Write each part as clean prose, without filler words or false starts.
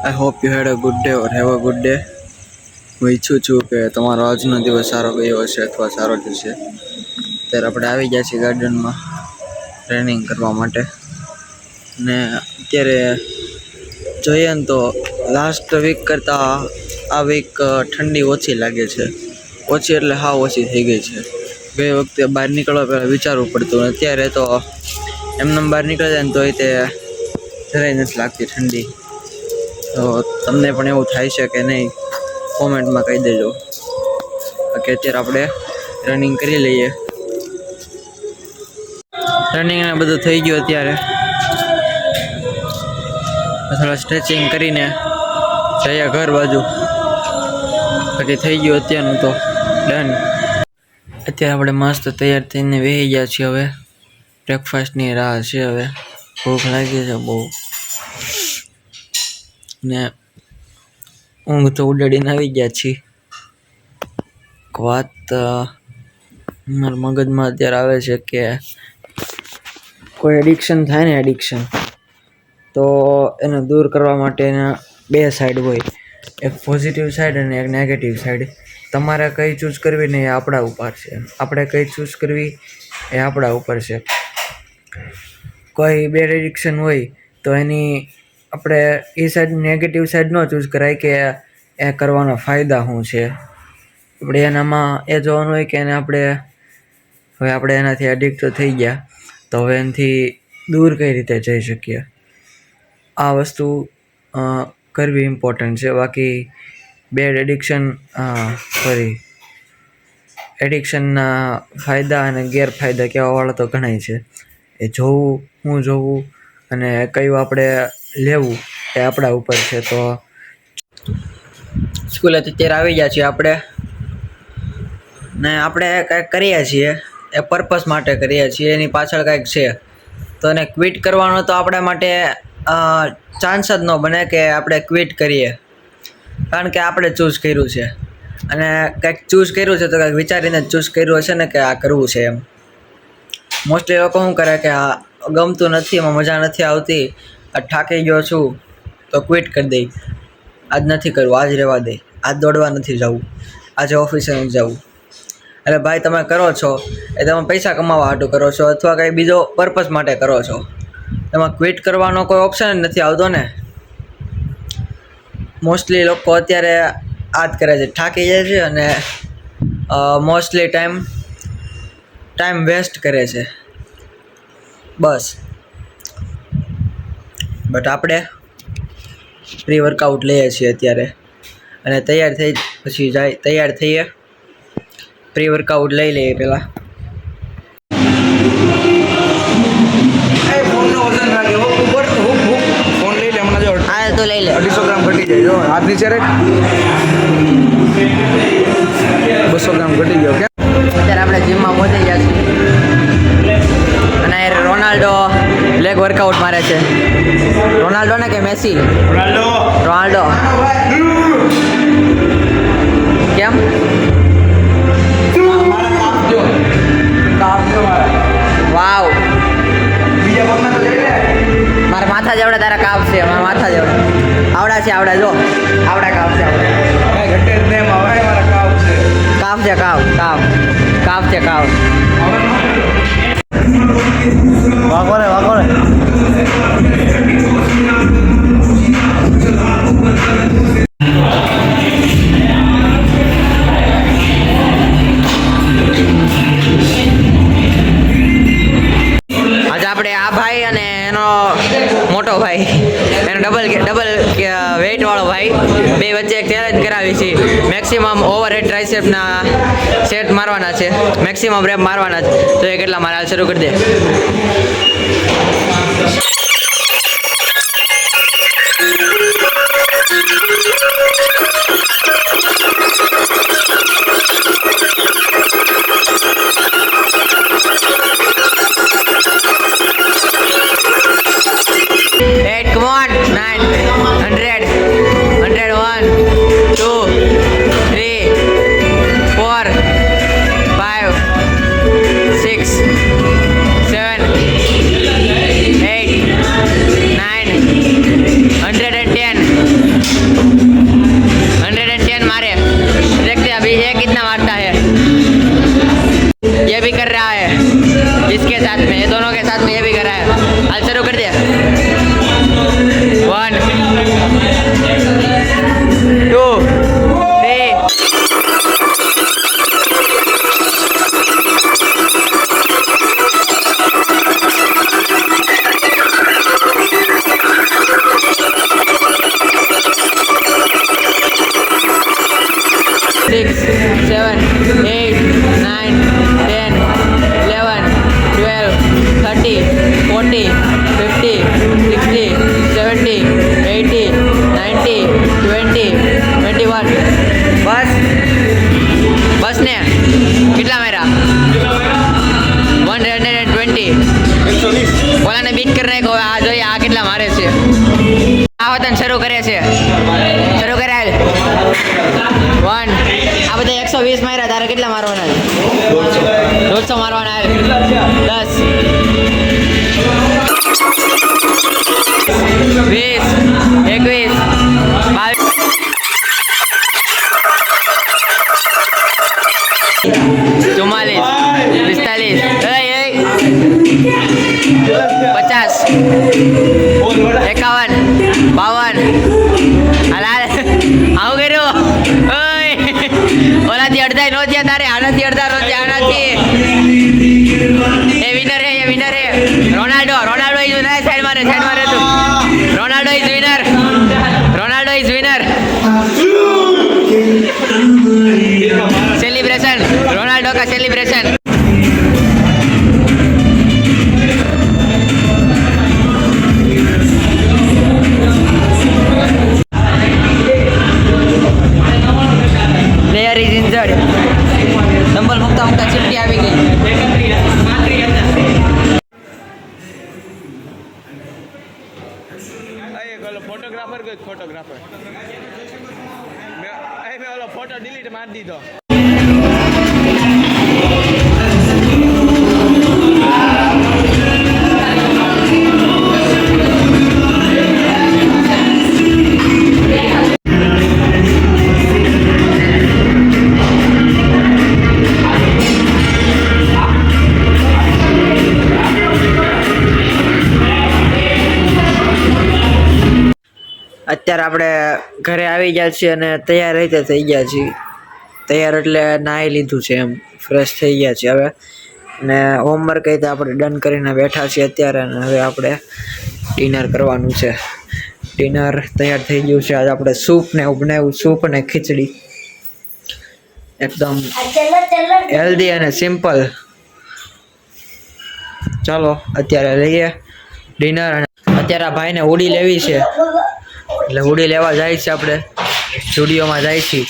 I hope you had a good day or have a good day. હું ઈચ્છું છું કે તમારો આજનો દિવસ સારો ગયો હશે અથવા સારો જશે. ત્યારે આપણે આવી ગયા છીએ ગાર્ડનમાં ટ્રેનિંગ કરવા માટે. ને અત્યારે જોઈએ ને તો લાસ્ટ વીક કરતાં આ વીક ઠંડી ઓછી લાગે છે. ઓછી એટલે હાવ ઓછી થઈ ગઈ છે. ગઈ વખતે બહાર નીકળવા પહેલાં વિચારવું પડતું, અત્યારે તો એમને બહાર નીકળે જાય ને તો તે જરાય નથી લાગતી ઠંડી. તો તમને પણ એવું થાય છે કે નહીં, કોમેન્ટમાં કહી દેજો. કે અત્યારે આપણે રનિંગ કરી લઈએ. રનિંગ ને બધું થઈ ગયું. અત્યારે થોડા સ્ટ્રેચિંગ કરીને જઈએ ઘર બાજુ. બાકી થઈ ગયું અત્યારનું તો ડન. અત્યારે આપણે મસ્ત તૈયાર થઈને બેસી ગયા છીએ. હવે બ્રેકફાસ્ટની રાહ છે. હવે ભૂખ લાગી છે બહુ, ને ઊંઘ તો ઉડાડીને આવી ગયા છીએ. વાત મારા મગજમાં અત્યારે આવે છે કે કોઈ એડિક્શન થાય ને, એડિક્શન તો એને દૂર કરવા માટેના બે સાઈડ હોય, એક પોઝિટિવ સાઈડ અને એક નેગેટિવ સાઈડ. તમારે કઈ ચૂઝ કરવી ને એ આપણા ઉપર છે, આપણે કઈ ચૂઝ કરવી એ આપણા ઉપર છે. કોઈ બેડ એડિક્શન હોય તો એની આપણે એ સાઈડ નેગેટિવ સાઈડ ન ચૂઝ કરાય કે એ કરવાના ફાયદા શું છે. આપણે એનામાં એ જોવાનું હોય કે એને આપણે એનાથી એડિક્ટ થઈ ગયા તો હવે એનાથી દૂર કઈ રીતે જઈ શકીએ. આ વસ્તુ કરવી ઇમ્પોર્ટન્ટ છે. બાકી બેડ એડિક્શનના ફાયદા અને ગેરફાયદા કહેવાવાળા તો ઘણાય છે. એ જોવું અને કયું આપણે લેવું એ આપણા ઉપર છે. તો સ્કૂલેથી અત્યારે આવી ગયા છીએ આપણે, ને આપણે કાંઈક કરીએ છીએ એ પર્પસ માટે કરીએ છીએ, એની પાછળ કાંઈક છે. તો એને ક્વિટ કરવાનો તો આપણા માટે ચાન્સ જ ન બને કે આપણે ક્વિટ કરીએ, કારણ કે આપણે ચૂઝ કર્યું છે. અને કંઈક ચૂઝ કર્યું છે તો કંઈક વિચારીને જ ચૂઝ કર્યું હશે ને કે આ કરવું છે એમ. મોસ્ટલી લોકો શું કરે કે આ ગમતું નથી, એમાં મજા નથી આવતી, આ થાકી ગયો છું તો ક્વિટ કરી દઈ, આજ નથી કરવું, આજ રહેવા દે, આજ દોડવા નથી જવું, આજે ઓફિસે નથી જવું. એટલે ભાઈ તમે કરો છો એ તમે પૈસા કમાવા હાટું કરો છો અથવા કંઈ બીજો પર્પસ માટે કરો છો. એમાં ક્વિટ કરવાનો કોઈ ઓપ્શન જ નથી આવતો ને. મોસ્ટલી લોકો અત્યારે આ જ કરે છે, થાકી જાય છે અને મોસ્ટલી ટાઈમ વેસ્ટ કરે છે બસ. બટ આપણે પ્રી વર્કઆઉટ લઈએ છીએ અત્યારે, અને તૈયાર થઈએ. પ્રી વર્કઆઉટ લઈ લઈએ પહેલાં. તો લઈ લે, 250 ગ્રામ ઘટી જાય. જો હાથ નીચે રાખ, 200 ગ્રામ ઘટી ગયો. કે અત્યારે આપણે જીમમાં પહોંચી ગયા છીએ અને રોનાલ્ડો લેગ વર્કઆઉટ મારે છે. રોનાલ્ડો ને કે મેસી? રોનાલ્ડો. કેમ? વાવ, મારા માથા જેવડા તારા કાપ છે. મારા માથા જેવડા આવડા જો આવડા કાપ છે. કાપ છે. વાગો રે આજે આપણે આ ભાઈ અને એનો મોટો ભાઈ, એનો ડબલ વેઇટ વાળો ભાઈ, બે વચ્ચે એક ચેલેન્જ કરાવી છે. મેક્સિમમ ઓવરહેડ ટ્રાઇસેપના સેટ મારવાના છે, મેક્સિમમ રેપ મારવાના છે. તો એ કેટલા મારા શરૂ કરી દે. Come on, 9, 100, 101, 2, 3, 4, 5, 6, 7, 8, 9, 110, 6, 7, 8, 9, 10, 11, 12, 13, 14, 15, 16, 17, 18, 19, 20, 21. બસ ને કેટલા માર્યા 120. ઓલાને બીટ કરી નાખો. આ જોઈએ આ કેટલા મારે છે. આ વતન શરૂ કરે છે. શરૂ કરે 1. આ બધા 120 માર્યા. તારે કેટલા મારવાના? 150 મારવાના. 10, 20, 21, 44, 45, 50, 51, 52. હાલ આવું કર્યું. ઓલાથી અડધા નો થયા તારે. આનાથી અડધા નો થયા. આનાથી એ વિનર હે. Ronaldo is winner. સાઈડ મારે તું. Ronaldo is winner. Celebration Ronaldo का celebration. Player is injured. Number मुक्ता चिट्ठी આવી ગઈ. फोटोग्राफर को फोटोग्राफर मैं वाला फोटो डिलीट मार दी दो. અત્યારે આપણે ઘરે આવી ગયા છીએ અને તૈયાર રીતે થઈ ગયા છીએ. તૈયાર એટલે નાહી લીધું છે, એમ ફ્રેશ થઈ ગયા છીએ હવે. અને હોમવર્ક રીતે આપણે ડન કરીને બેઠા છીએ અત્યારે. અને હવે આપણે ડિનર કરવાનું છે. ડિનર તૈયાર થઈ ગયું છે. આજે આપણે સૂપ ને એવું બનાવ્યું. સૂપ અને ખીચડી એકદમ હેલ્ધી અને સિમ્પલ. ચાલો અત્યારે લઈએ ડિનર. અને અત્યારે આ ભાઈને હોડી લેવી છે એટલે હોડી લેવા જાય છે. આપણે સ્ટુડિયોમાં જાય છીએ.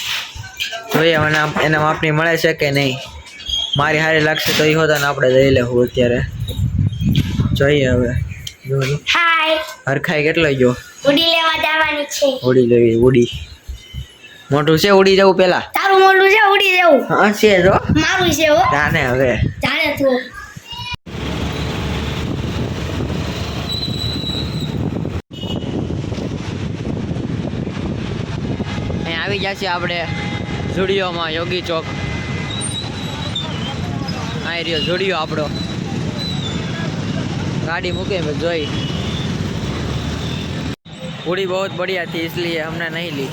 જોઈએ મને એના માપની મળે છે કે નહીં. મારી હારી લાગશે તો એ હોતા ને આપણે લઈ લેવું. અત્યારે જોઈએ હવે. હાય હરખાઈ કેટલો ગયો? ઉડી લેવા જવાની છે. ઉડી લેવી. ઉડી મોટું છે. ઉડી જવું પેલા. તારું મોટું છે ઉડી જવું. હા છે જો મારું છે હો. જાને હવે જાણે તું. અહીં આવી ગયા છીએ આપણે ઝુડિયોમાં. યોગી ચોક આ રહ્યો ઝુડિયો આપણો. गाड़ी मुके में जोई. पूरी बहुत बढ़िया थी इसलिए हमने नहीं ली.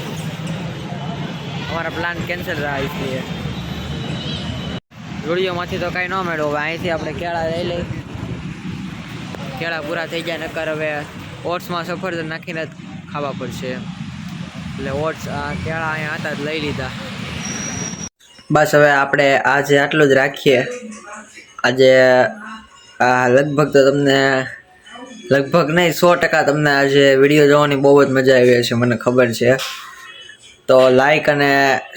हमारा प्लान कैंसिल रहा इसलिए. ઝુડિયોમાંથી તો કાંઈ ન મળ્યો. હવે અહીંથી આપણે કેળા લઈ લઈ. કેળા પૂરા થઈ ગયા. નકર હવે ઓટ્સમાં સફરજન નાખીને જ ખાવા પડશે. એટલે ઓટ્સ કેળા અહીંયા હતા જ લઈ લીધા. બસ હવે આપણે આજે આટલું જ રાખીએ. આજે લગભગ તો તમને લગભગ નહીં 100% તમને આજે વિડીયો જોવાની બહુ જ મજા આવી છે, મને ખબર છે. તો લાઈક અને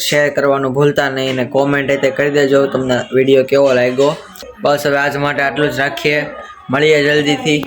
શેર કરવાનું ભૂલતા નહીં. ને કોમેન્ટ એ કરી દેજો તમને વિડીયો કેવો લાગ્યો. બસ હવે આજ માટે આટલું જ રાખીએ. મળીએ જલ્દીથી.